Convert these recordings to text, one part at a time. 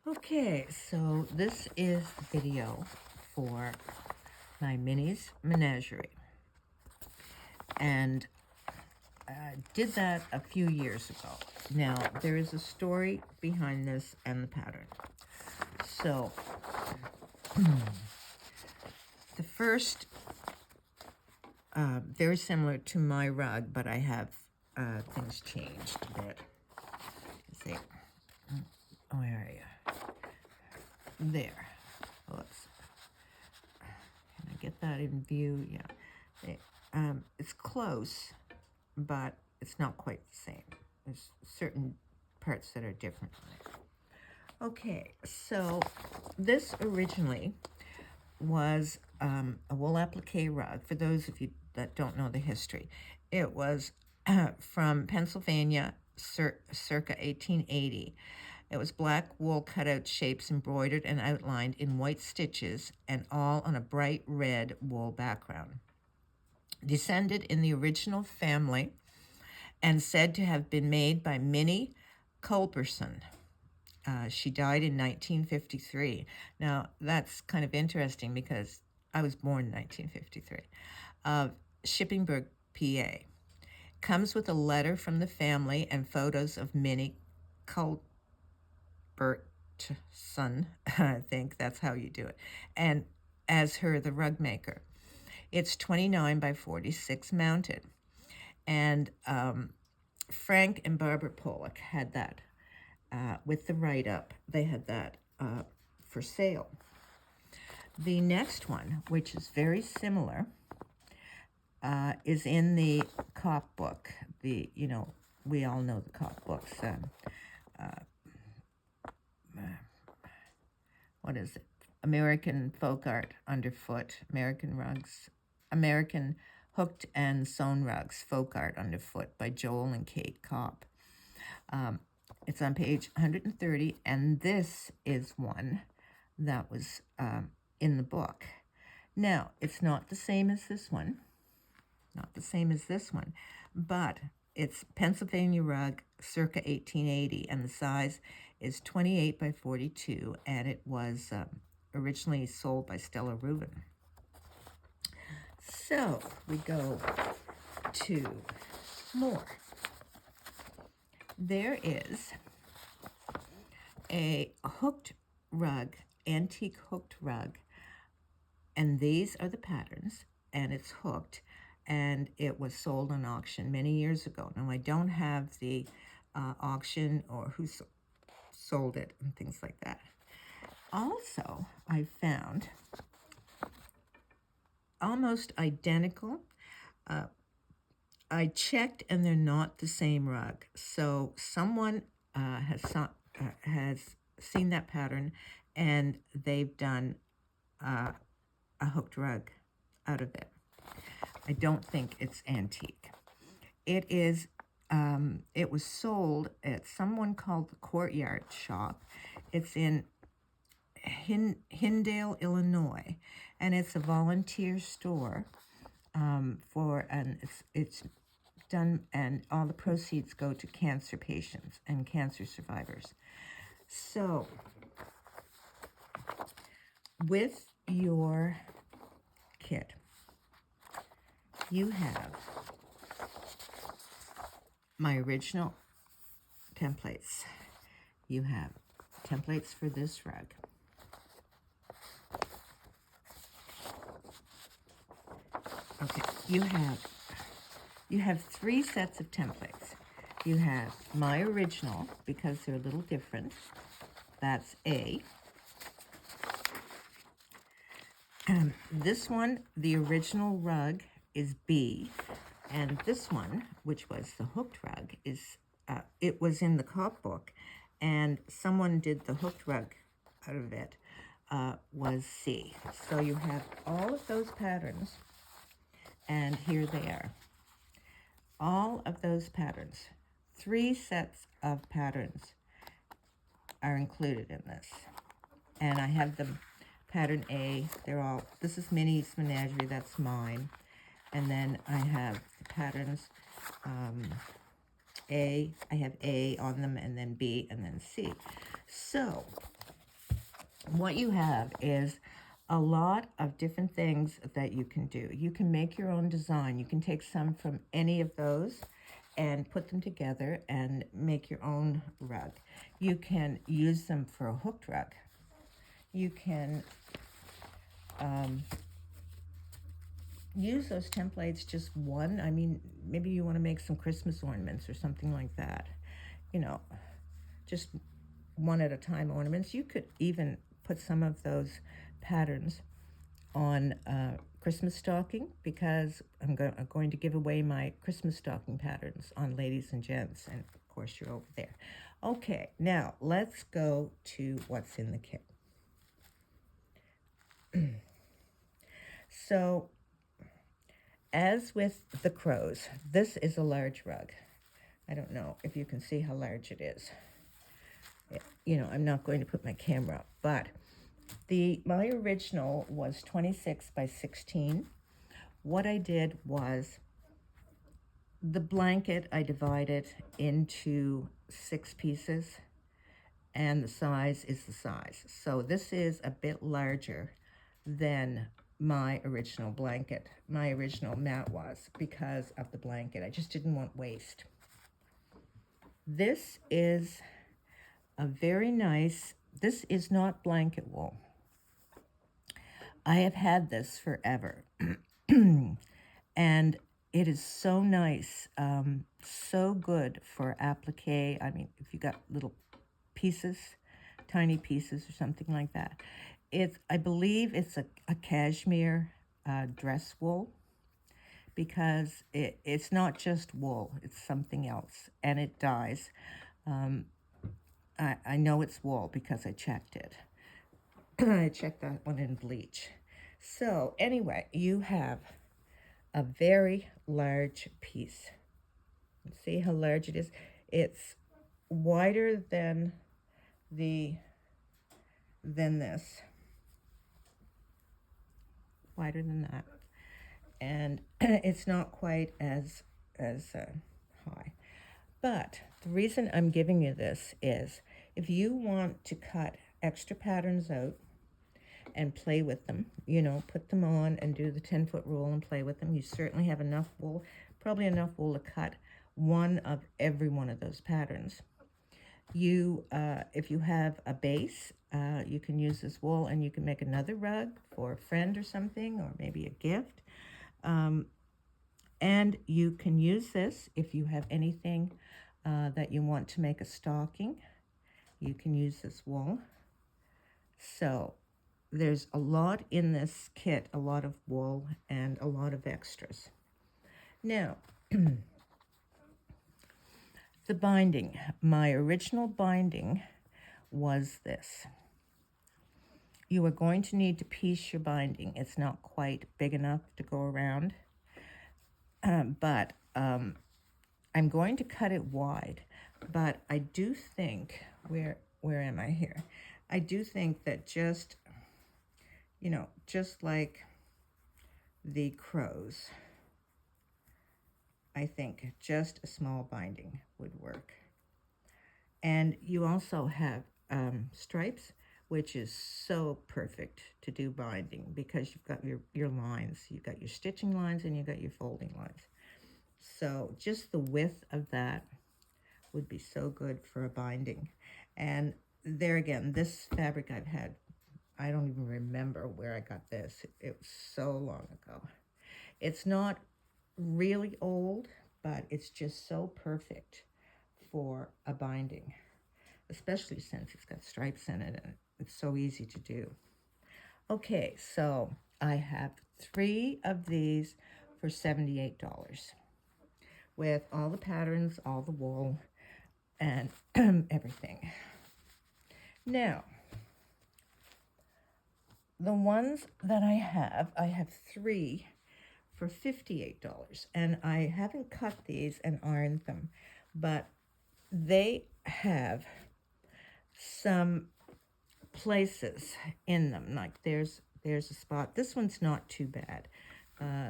Okay, so this is the video for my Minnie's Menagerie. And I did that a few years ago. Now, there is a story behind this and the pattern. So, the first, very similar to my rug, but I have things changed a bit. Let's see. Where are you? There. Whoops. Can I get that in view? Yeah. It's close, but it's not quite the same. There's certain parts that are different. Okay, so this originally was a wool applique rug. For those of you that don't know the history, it was from Pennsylvania, circa 1880. It was black wool cutout shapes embroidered and outlined in white stitches and all on a bright red wool background. Descended in the original family and said to have been made by Minnie Culberson. She died in 1953. Now, that's kind of interesting because I was born in 1953. Shippingburg, PA. Comes with a letter from the family and photos of Minnie Culberson, I think that's how you do it, and as her, the rug maker. It's 29 by 46 mounted. And Frank and Barbara Pollock had that with the write-up. They had that for sale. The next one, which is very similar, is in the Cop book. We all know the Cop books. What is it? American Folk Art Underfoot, American Rugs, American Hooked and Sewn Rugs, Folk Art Underfoot by Joel and Kate Kopp. It's on page 130, and this is one that was in the book. Now, it's not the same as this one, but it's Pennsylvania rug circa 1880, and the size is 28 by 42, and it was originally sold by Stella Rubin. So we go to more. There is a hooked rug, antique hooked rug, and these are the patterns, and it's hooked, and it was sold on auction many years ago. Now, I don't have the auction or who sold it and things like that. Also, I found almost identical. I checked, and they're not the same rug. So someone has seen that pattern, and they've done a hooked rug out of it. I don't think it's antique. It is. It was sold at someone called the Courtyard Shop. It's in Hindale, Illinois, and it's a volunteer store it's done, and all the proceeds go to cancer patients and cancer survivors. So, with your kit, you have my original templates. You have templates for this rug. Okay, you have 3 sets of templates. You have my original, because they're a little different. That's A. This one, the original rug, is B. And this one, which was the hooked rug, it was in the Cop book, and someone did the hooked rug out of it, was C. So you have all of those patterns, and here they are. All of those patterns, 3 sets of patterns are included in this. And I have them, pattern A, this is Minnie's Menagerie, that's mine. And then I have the patterns, A, I have A on them, and then B, and then C. So, what you have is a lot of different things that you can do. You can make your own design. You can take some from any of those and put them together and make your own rug. You can use them for a hooked rug. You can use those templates just one. I mean, maybe you want to make some Christmas ornaments or something like that. You know, just one at a time ornaments. You could even put some of those patterns on Christmas stocking, because I'm going to give away my Christmas stocking patterns on Ladies and Gents, and of course you're over there. Okay, now let's go to what's in the kit. So, as with the crows, this is a large rug. I don't know if you can see how large it is. You know, I'm not going to put my camera up, but my original was 26 by 16. What I did was the blanket I divided into 6 pieces, and the size is the size. So this is a bit larger than my original blanket, my original mat was, because of the blanket. I just didn't want waste. This is a very nice, this is not blanket wool. I have had this forever. And it is so nice, so good for applique. I mean, if you got little pieces, tiny pieces or something like that. I believe it's a cashmere dress wool, because it's not just wool, it's something else, and it dyes. I know it's wool because I checked it. I checked that one in bleach. So anyway, you have a very large piece. See how large it is? It's wider than this, wider than that, and it's not quite as high. But the reason I'm giving you this is if you want to cut extra patterns out and play with them, you know, put them on and do the 10-foot rule and play with them. You certainly have enough wool, probably enough wool to cut one of every one of those patterns. If you have a base, you can use this wool and you can make another rug for a friend or something, or maybe a gift. And you can use this if you have anything that you want to make a stocking. You can use this wool. So there's a lot in this kit, a lot of wool and a lot of extras. Now, the binding. My original binding was this. You are going to need to piece your binding. It's not quite big enough to go around, but I'm going to cut it wide. But I do think, where am I here? I do think that just, you know, just like the crows, I think just a small binding would work. And you also have stripes, which is so perfect to do binding, because you've got your lines. You've got your stitching lines and you've got your folding lines. So just the width of that would be so good for a binding. And there again, this fabric I've had, I don't even remember where I got this. It was so long ago. It's not really old, but it's just so perfect for a binding, especially since it's got stripes in it and it's so easy to do. Okay, so I have 3 of these for $78 with all the patterns, all the wool, and everything. Now, the ones that I have 3 for $58, and I haven't cut these and ironed them, but they have some places in them. Like there's a spot. This one's not too bad.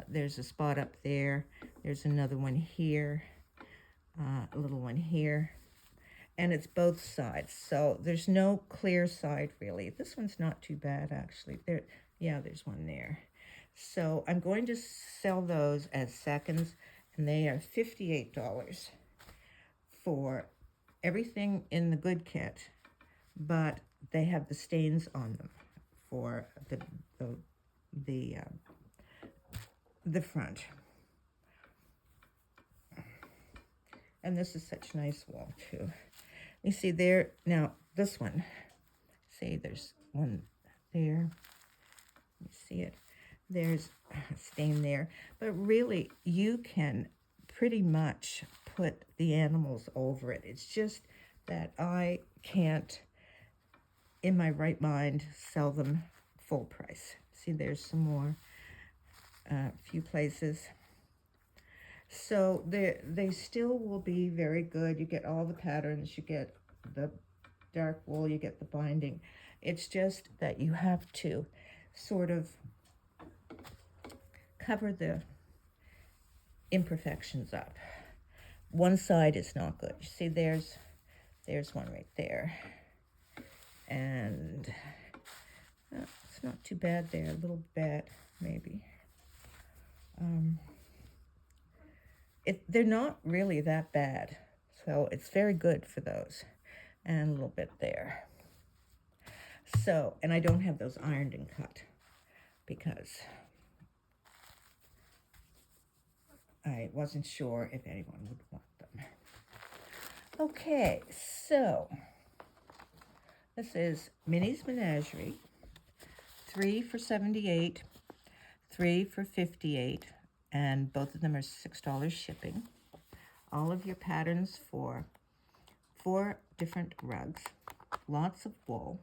There's a spot up there. There's another one here, a little one here. and it's both sides, so there's no clear side really. This one's not too bad actually. There, yeah, there's one there. So I'm going to sell those as seconds, and they are $58 for everything in the good kit, but they have the stains on them for the front. And this is such nice wool too. You see there, now this one, see there's one there, you see it, there's a stain there, but really you can pretty much put the animals over it. It's just that I can't, in my right mind, sell them full price. See, there's some more, a few places. So they still will be very good. You get all the patterns, you get the dark wool, you get the binding. It's just that you have to sort of cover the imperfections up. One side is not good. You see, there's one right there. And it's not too bad there, a little bit maybe. They're not really that bad, so it's very good for those. And a little bit there. So, and I don't have those ironed and cut because I wasn't sure if anyone would want them. Okay, so this is Minnie's Menagerie. 3 for $78, 3 for $58, and both of them are $6 shipping. All of your patterns for 4 different rugs, lots of wool.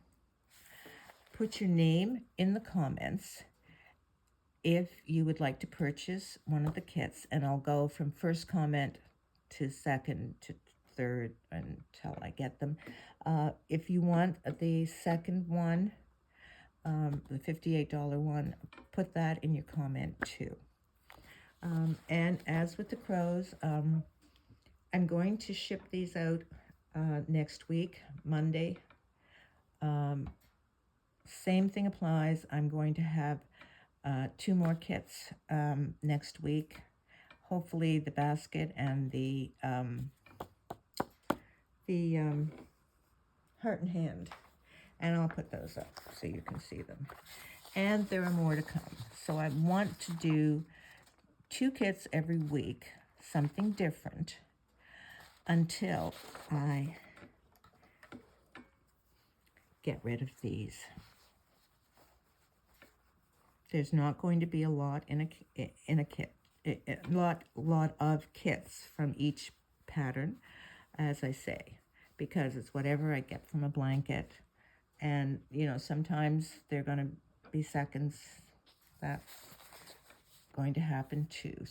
Put your name in the comments if you would like to purchase one of the kits, and I'll go from first comment to second to third until I get them. If you want the second one, the $58 one, put that in your comment too. And as with the crows, I'm going to ship these out next week, Monday. Same thing applies. I'm going to have 2 more kits next week. Hopefully the basket and the heart and hand. And I'll put those up so you can see them. And there are more to come. So I want to do 2 kits every week, something different, until I get rid of these. There's not going to be a lot in a kit, a lot of kits from each pattern, as I say, because it's whatever I get from a blanket. And, you know, sometimes they're going to be seconds. That's going to happen too.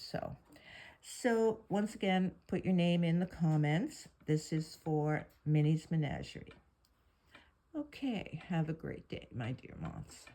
So once again, put your name in the comments. This is for Minnie's Menagerie. Okay, have a great day, my dear moths.